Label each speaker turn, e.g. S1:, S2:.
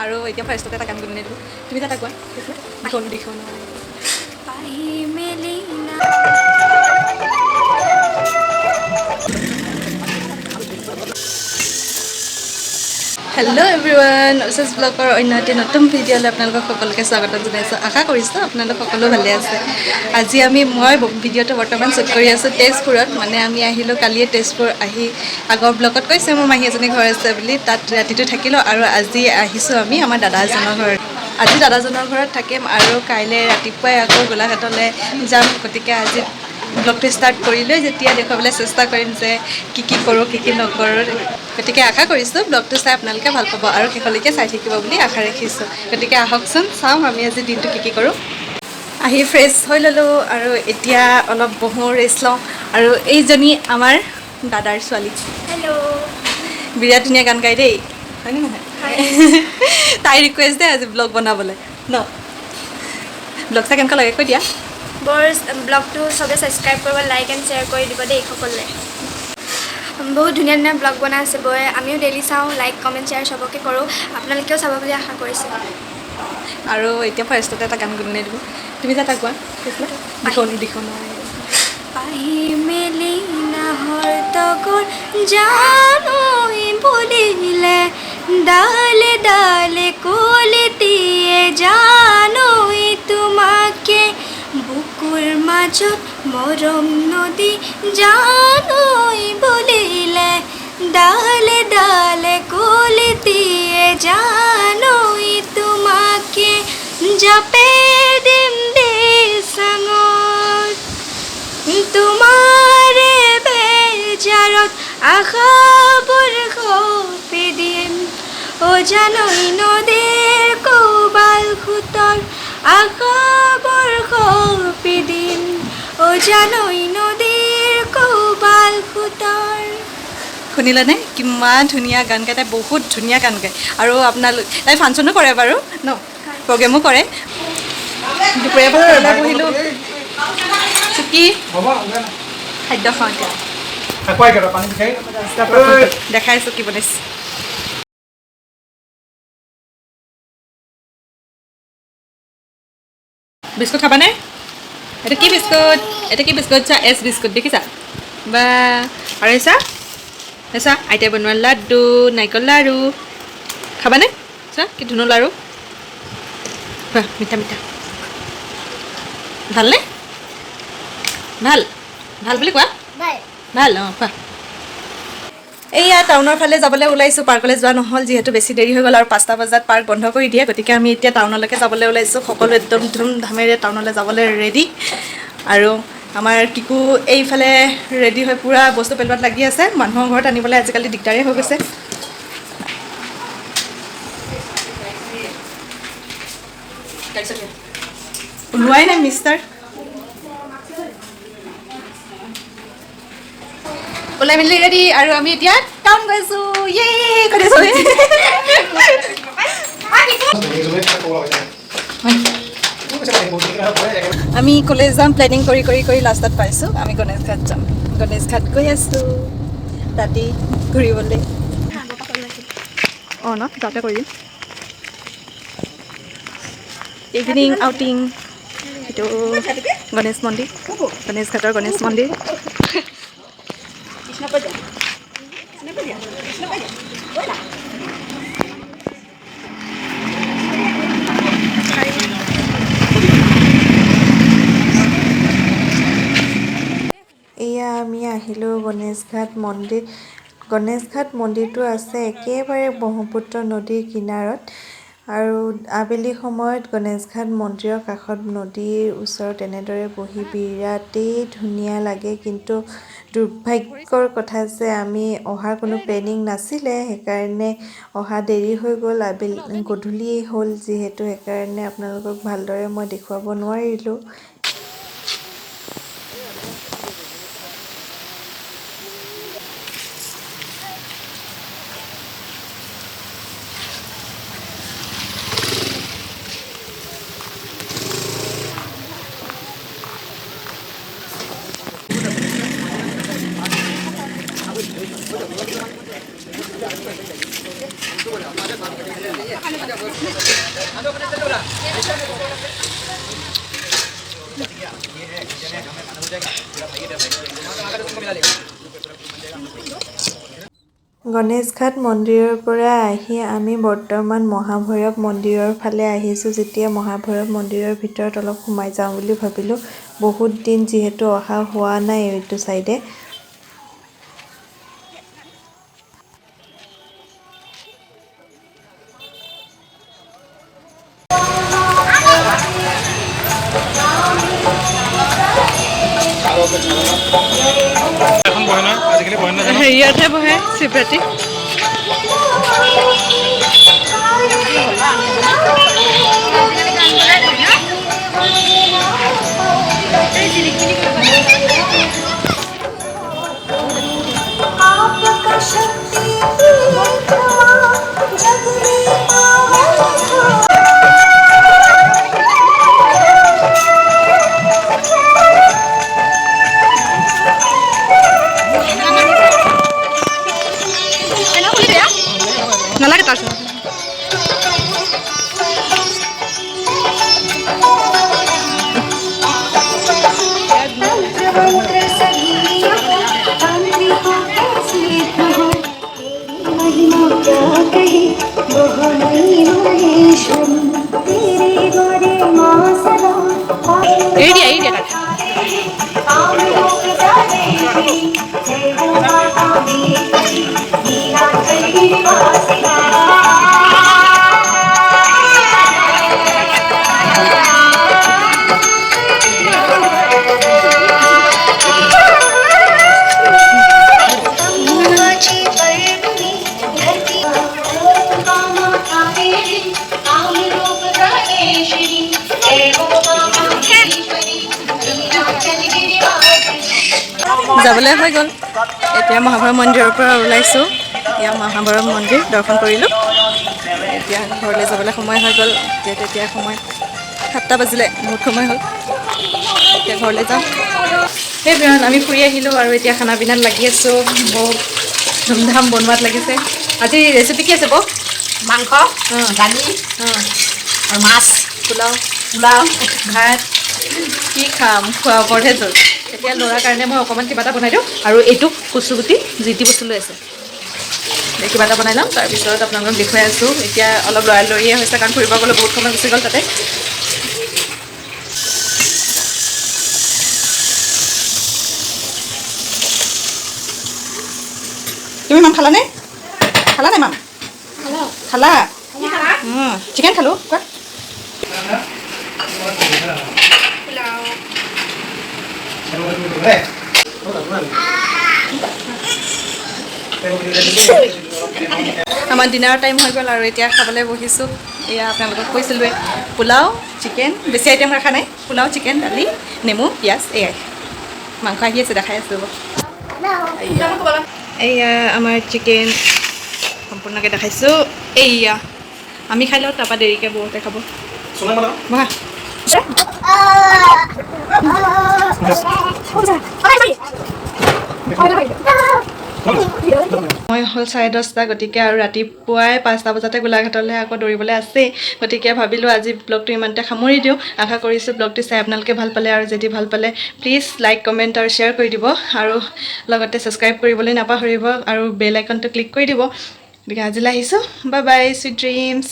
S1: আৰু এতিয়া ফাৰ্ষ্টতে এটা গান গুণগুণাই দিলোঁ তুমি এটা কোৱা দিখন দিখন হেল্ল' এভৰিৱান উচেছ ব্লগৰ অন্য এটি নতুন ভিডিঅ'লৈ আপোনালোকক সকলোকে স্বাগতম জনাইছোঁ আশা কৰিছোঁ আপোনালোক সকলো ভালে আছে আজি মই ভিডিঅ'টো বৰ্তমান শ্বুট কৰি আছোঁ তেজপুৰত মানে আমি আহিলোঁ কালিয়ে তেজপুৰ আহি আগৰ ব্লগত কৈছে মোৰ মাহী এজনী ঘৰ আছে বুলি তাত ৰাতিটো থাকিলোঁ আৰু আজি আহিছোঁ আমি আমাৰ দাদা এজনৰ ঘৰত আজি দাদাজনৰ ঘৰত থাকিম আৰু কাইলৈ ৰাতিপুৱাই আকৌ গোলাঘাটলৈ যাম গতিকে আজি ব্লগটো ষ্টাৰ্ট কৰিলৈ যেতিয়া দেখুৱাবলৈ চেষ্টা কৰিম যে কি কৰোঁ কি নকৰোঁ গতিকে আশা কৰিছোঁ ব্লগটো চাই আপোনালোকে ভাল পাব আৰু শেষলৈকে চাই থাকিব বুলি আশা ৰাখিছোঁ গতিকে আহকচোন চাওঁ আমি আজি দিনটো কি কৰোঁ আহি ফ্ৰেছ হৈ ল'লোঁ আৰু এতিয়া অলপ বহোঁ ৰেষ্ট লওঁ আৰু এইজনী আমাৰ দাদাৰ ছোৱালী
S2: হেল্ল'
S1: বিৰাট ধুনীয়া গান গায় দেই হয়নে নহয় তাই ৰিকুৱেষ্ট দে আজি ব্লগ বনাবলৈ ন ব্লগ চাই কেনেকুৱা লাগে কৈ দিয়া
S2: বৰ ব্লগটো চবে ছাবস্ক্ৰাইব কৰিব লাইক এণ্ড শ্বেয়াৰ কৰি দিব দেই সকলোৱে বহুত ধুনীয়া ধুনীয়া ব্লগ বনাই আছে বৌয়ে আমিও ডেইলি চাওঁ লাইক কমেণ্ট শ্বেয়াৰ চবকে কৰোঁ আপোনালোকেও চাব বুলি আশা কৰিছোঁ
S1: আৰু এতিয়া ফাৰ্ষ্টতে এটা গান গুণগুণাই দিব তুমি যে এটা কোৱা দিখন দিখন
S2: আহি মেলি নাহৰ তগৰ জানৈ বুলিলে ডালে ডালে কলিতিয়ে জানৈ তোমাকে বুকুৰ মাজত মৰম নদী জানৈ বুলিলে ডালে ডালে কলিতিয়ে জানৈ তোমাকে জাপে দিম চাঙত তোমাৰে বেজাৰত আশাবোৰ সপি দিম ও জানৈ নদীৰ কোবাল খুতৰ আশাবোৰ সপি দিম ও জানৈ নদীৰ কোবাল খুতৰ
S1: শুনিলেনে কিমান ধুনীয়া গান গায় তাই বহুত ধুনীয়া গান গায় আৰু আপোনালোক তাই ফাংচনো কৰে বাৰু ন প্ৰগ্ৰেমো কৰে দুপৰীয়া ভাত বহিলোঁ চুকি খাদ্য খাওঁ এতিয়া দেখাইছোঁ কি বনাইছোঁ বিস্কুট খাবানে এইটো কি বিস্কুট চা এছ বিস্কুট দেখিছা বা আৰু চা আইতাই বনোৱা লাড্ডু নাৰিকল লাড়ু খাবানে চা কি ধুনু লাড়ু মিঠা মিঠা ভালনে ভাল ভাল বুলি কোৱা ভাল অঁ কোৱা এইয়া টাউনৰ ফালে যাবলৈ ওলাইছোঁ পাৰ্কলৈ যোৱা নহ'ল যিহেতু বেছি দেৰি হৈ গ'ল আৰু 5টা বজাত পাৰ্ক বন্ধ কৰি দিয়ে গতিকে আমি এতিয়া টাউনলৈকে যাবলৈ ওলাইছোঁ সকলো একদম ধুমধামেৰে টাউনলৈ যাবলৈ ৰেডি আৰু আমাৰ কিকু এইফালে ৰেডি হৈ পূৰা বস্তু পেলোৱাত লাগি আছে মানুহৰ ঘৰত আনিবলৈ আজিকালি দিগদাৰেই হৈ গৈছে ওলোৱাই নাই মিষ্টাৰ ওলাই মেলি ৰেডি আৰু আমি এতিয়া টাউন গৈছোঁ আমি কলেজ যাম প্লেনিং কৰি লাষ্টত পাইছোঁ আমি গণেশ ঘাট যাম গণেশ ঘাট গৈ আছোঁ ৰাতি ঘূৰিবলৈ অঁ ন তাতে কৰি দিম ইভিনিং আউটিং এইটো গণেশ মন্দিৰ গণেশ ঘাটৰ গণেশ মন্দিৰ
S3: এয়া আমি আহিলোঁ গণেশ ঘাট মন্দিৰ গণেশ ঘাট মন্দিৰটো আছে একেবাৰে ব্ৰহ্মপুত্ৰ নদীৰ কিনাৰত আৰু আবেলি সময়ত গণেশ ঘাট মন্দিৰৰ কাষত নদীৰ ওচৰত এনেদৰে বহি বিৰাটেই ধুনীয়া লাগে কিন্তু দুৰ্ভাগ্যৰ কথা যে আমি অহাৰ কোনো প্লেনিং নাছিলে সেইকাৰণে অহা দেৰি হৈ গ'ল গধূলি হ'ল যিহেতু সেইকাৰণে আপোনালোকক ভালদৰে মই দেখুৱাব নোৱাৰিলোঁ গণেশঘাট মন্দিৰৰ পৰা আহি আমি বৰ্তমান মহাভৈৰৱ মন্দিৰৰ ফালে আহিছোঁ। যেতিয়া মহাভৈৰৱ মন্দিৰৰ ভিতৰত অলপ সোমাই যাওঁ বুলি ভাবিলোঁ। বহুত দিন যিহেতু অহা হোৱা নাই এইটো চাইডে।
S1: হেৰিয়াতহে বহে শিৱৰাত্ৰি। নালাগে তাৰপিছত এৰি দিয়া তাত। যাবলৈ হৈ গ'ল। এতিয়া মহাভৈৰৱ মন্দিৰৰ পৰা ওলাইছোঁ। এয়া মহাভৈৰৱ মন্দিৰ দৰ্শন কৰিলোঁ। এতিয়া ঘৰলৈ যাবলৈ সময় হৈ গ'ল। তেতিয়া সময় 7টা বাজিলে, বহুত সময় হ'ল। এতিয়া ঘৰলৈ যাওঁ। সেই বিৰাট আমি ফুৰি আহিলোঁ আৰু এতিয়া খানা পিনাত লাগি আছোঁ। বহুত ধুমধাম বনোৱাত লাগিছে। আজি ৰেচিপি কি আছে বৌ?
S4: মাংস, দালি আৰু মাছ,
S1: পোলাও
S4: পোলাও,
S1: ভাত। কি খাম, খোৱাৰ ওপৰতহে জোৰ। এতিয়া ল'ৰাৰ কাৰণে মই অকণমান কিবা এটা বনাই দিওঁ। আৰু এইটো কচুগুটি যি টি বস্তু লৈ আছে, কিবা এটা বনাই ল'ম। তাৰপিছত আপোনালোকক দেখুৱাই আছোঁ। এতিয়া অলপ লৰালৰিয়ে হৈছে কাৰণ ফুৰিব গ'লে বহুত সময় গুচি গ'ল তাতে। তুমি মাম খালানে? খালা নাই মাম? খালা? চিকেন খালোঁ। কোৱা আমাৰ ডিনাৰৰ টাইম হৈ গ'ল আৰু এতিয়া খাবলৈ বহিছোঁ। এয়া আপোনালোকক কৈছিলোঁৱে, পোলাও চিকেন, বেছি আইটেম ৰখা নাই। পোলাও চিকেন দালি নেমু পিঁয়াজ এয়াই। মাংস আহি আছে, দেখাই আছোঁ। এয়া আমাৰ চিকেন সম্পূৰ্ণকৈ দেখাইছোঁ। এয়া আমি খাই লওঁ, তাৰপৰা দেৰিকৈ বহুতে খাব। বহা। মই হ'ল 10:30, গতিকে আৰু ৰাতিপুৱাই 5টা বজাতে গোলাঘাটলৈ আকৌ দৌৰিবলৈ আছেই। গতিকে ভাবিলোঁ আজি ব্লগটো ইমানতে সামৰি দিওঁ। আশা কৰিছোঁ ব্লগটো চাই আপোনালোকে ভাল পালে, আৰু যদি ভাল পালে প্লিজ লাইক কমেণ্ট আৰু শ্বেয়াৰ কৰি দিব, আৰু লগতে ছাবস্ক্ৰাইব কৰিবলৈ নাপাহৰিব, আৰু বেল আইকনটো ক্লিক কৰি দিব। গতিকে আজিলৈ আহিছোঁ। Bye bye, sweet dreams.